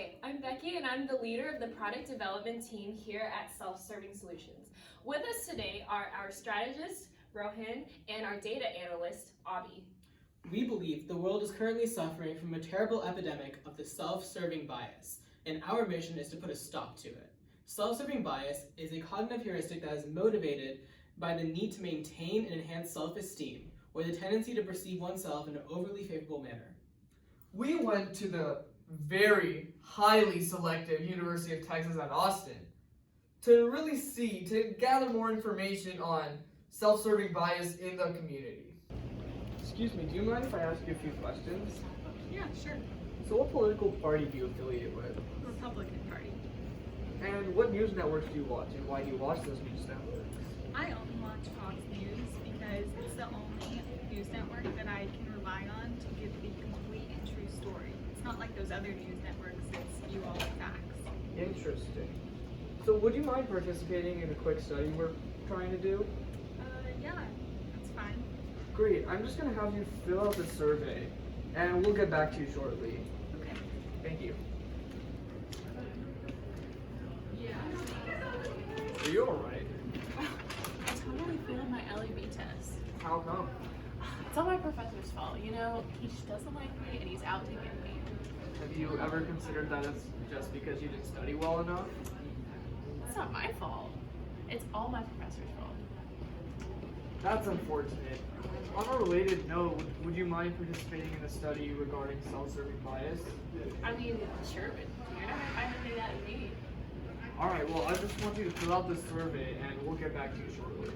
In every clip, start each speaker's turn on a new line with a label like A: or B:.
A: Hi, I'm Becky and I'm the leader of the product development team here at Self-Serving Solutions. With us today are our strategist, Rohan, and our data analyst, Avi.
B: We believe the world is currently suffering from a terrible epidemic of the self-serving bias, and our mission is to put a stop to it. Self-serving bias is a cognitive heuristic that is motivated by the need to maintain and enhance self-esteem, or the tendency to perceive oneself in an overly favorable manner.
C: We went to the very highly selective University of Texas at Austin to gather more information on self-serving bias in the community. Excuse me, do you mind if I ask you a few questions?
D: Yeah, sure.
C: So what political party do you affiliate with?
D: Republican Party.
C: And what news networks do you watch, and why do you watch those news networks?
D: I only watch Fox News because it's the only news network that I can rely on to give the complete and true story. It's not like those other news networks that spew all the facts.
C: Interesting. So would you mind participating in a quick study we're trying to do?
D: Yeah, that's fine.
C: Great, I'm just going to have you fill out the survey, and we'll get back to you shortly.
D: Okay.
C: Thank you.
D: Yeah.
C: Are you alright?
E: I totally failed my LEB test.
C: How come?
E: It's all my professor's fault. You know, he just doesn't like me and he's out to get me.
C: Have you ever considered that it's just because you didn't study well enough?
E: It's not my fault. It's all my professor's fault.
C: That's unfortunate. On a related note, would you mind participating in a study regarding self-serving bias?
E: I mean, sure, but you're not gonna find anything that in me.
C: Alright, well, I just want you to fill out this survey and we'll get back to you shortly.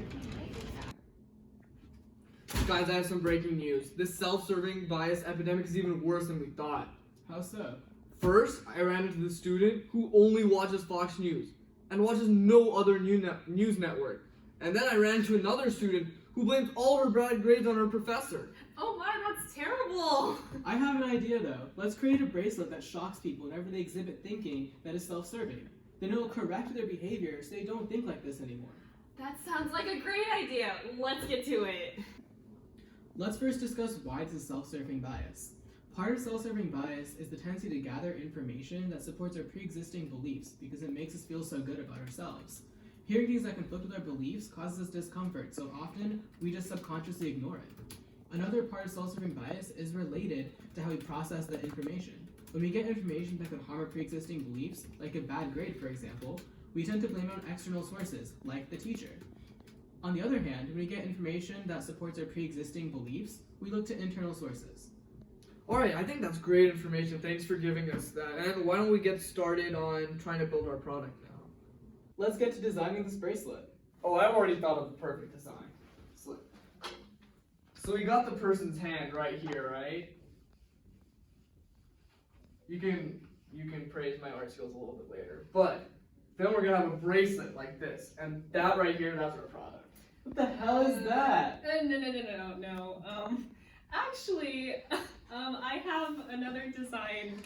C: Guys, I have some breaking news. This self-serving bias epidemic is even worse than we thought.
B: How so?
C: First, I ran into the student who only watches Fox News and watches no other news network. And then I ran into another student who blamed all her bad grades on her professor.
A: Oh my, that's terrible!
B: I have an idea though. Let's create a bracelet that shocks people whenever they exhibit thinking that is self-serving. Then it will correct their behavior so they don't think like this anymore.
A: That sounds like a great idea. Let's get to it.
B: Let's first discuss why this is self-serving bias. Part of self-serving bias is the tendency to gather information that supports our pre-existing beliefs because it makes us feel so good about ourselves. Hearing things that conflict with our beliefs causes us discomfort, so often we just subconsciously ignore it. Another part of self-serving bias is related to how we process that information. When we get information that could harm our pre-existing beliefs, like a bad grade for example, we tend to blame it on external sources, like the teacher. On the other hand, when we get information that supports our pre-existing beliefs, we look to internal sources.
C: Alright, I think that's great information. Thanks for giving us that. And why don't we get started on trying to build our product now?
B: Let's get to designing this bracelet.
C: Oh, I've already thought of the perfect design. So we got the person's hand right here, right? You can praise my art skills a little bit later. But then we're gonna have a bracelet like this. And that right here, that's our product.
B: What the hell is that?
A: No. Actually, I have another design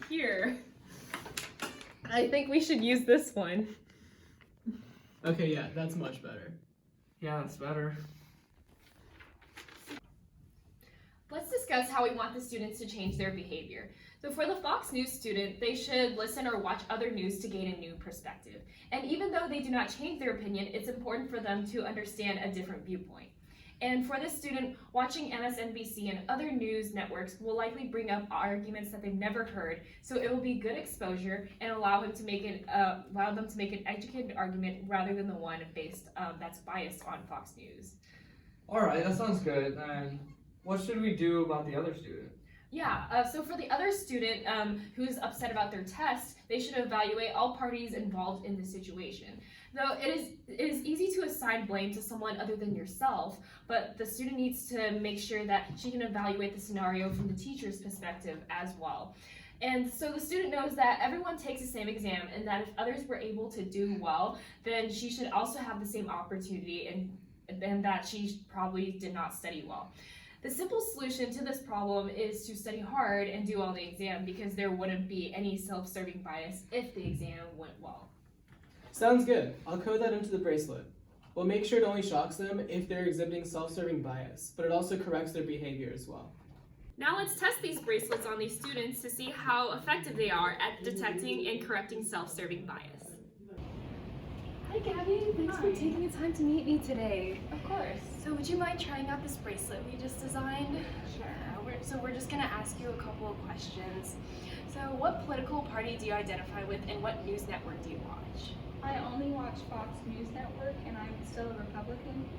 A: here. I think we should use this one.
B: Okay, yeah, that's much better.
C: Yeah, that's better.
A: Let's discuss how we want the students to change their behavior. So for the Fox News student, they should listen or watch other news to gain a new perspective. And even though they do not change their opinion, it's important for them to understand a different viewpoint. And for this student, watching MSNBC and other news networks will likely bring up arguments that they've never heard, so it will be good exposure and allow them to make an educated argument rather than the one that's biased on Fox News.
C: Alright, that sounds good. And what should we do about the other student?
A: Yeah, so for the other student who's upset about their test, they should evaluate all parties involved in the situation. Though it is easy to assign blame to someone other than yourself, but the student needs to make sure that she can evaluate the scenario from the teacher's perspective as well. And so the student knows that everyone takes the same exam and that if others were able to do well, then she should also have the same opportunity and that she probably did not study well. The simple solution to this problem is to study hard and do well in the exam because there wouldn't be any self-serving bias if the exam went well.
B: Sounds good. I'll code that into the bracelet. We'll make sure it only shocks them if they're exhibiting self-serving bias, but it also corrects their behavior as well.
A: Now let's test these bracelets on these students to see how effective they are at detecting and correcting self-serving bias.
F: Hi Gabby, thanks for taking the time to meet me today.
E: Of course.
F: So would you mind trying out this bracelet we just designed?
E: Sure.
F: So we're just gonna ask you a couple of questions. So what political party do you identify with and what news network do you watch?
D: I only watch Fox News Network and I'm still a Republican.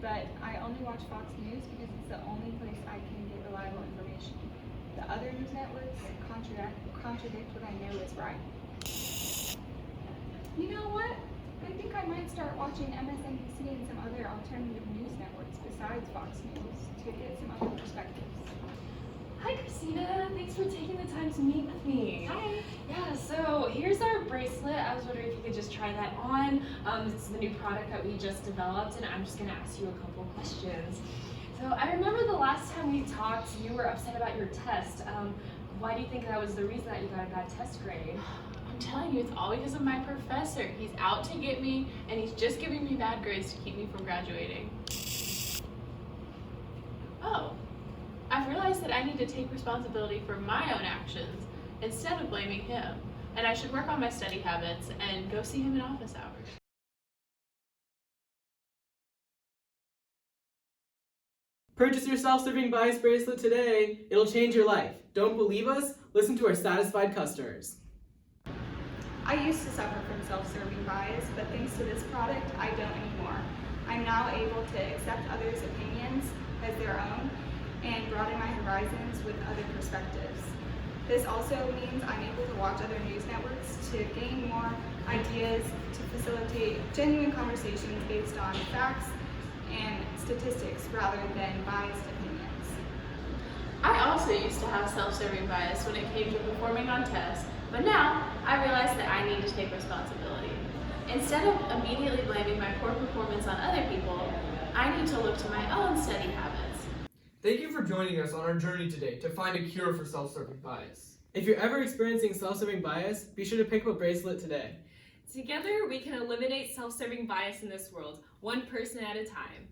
D: But I only watch Fox News because it's the only place I can get reliable information. The other news networks contradict what I know is right. You know what? I think I might start watching MSNBC and some other alternative news networks besides Fox News to get some other perspectives.
F: Hi Christina, thanks for taking the time to meet with me.
D: Hi.
F: Yeah, so here's our bracelet. I was wondering if you could just try that on. This is the new product that we just developed and I'm just gonna ask you a couple of questions. So I remember the last time we talked, you were upset about your test. Why do you think that was the reason that you got a bad test grade?
E: I'm telling you, it's all because of my professor. He's out to get me, and he's just giving me bad grades to keep me from graduating. Oh, I've realized that I need to take responsibility for my own actions instead of blaming him, and I should work on my study habits and go see him in office hours.
B: Purchase your self-serving bias bracelet today. It'll change your life. Don't believe us? Listen to our satisfied customers.
D: I used to suffer from self-serving bias, but thanks to this product, I don't anymore. I'm now able to accept others' opinions as their own and broaden my horizons with other perspectives. This also means I'm able to watch other news networks to gain more ideas to facilitate genuine conversations based on facts and statistics rather than biased opinions.
E: I also used to have self-serving bias when it came to performing on tests, but now I realize that I need to take responsibility. Instead of immediately blaming my poor performance on other people, I need to look to my own study habits.
C: Thank you for joining us on our journey today to find a cure for self-serving bias.
B: If you're ever experiencing self-serving bias, be sure to pick up a bracelet today.
A: Together, we can eliminate self-serving bias in this world, one person at a time.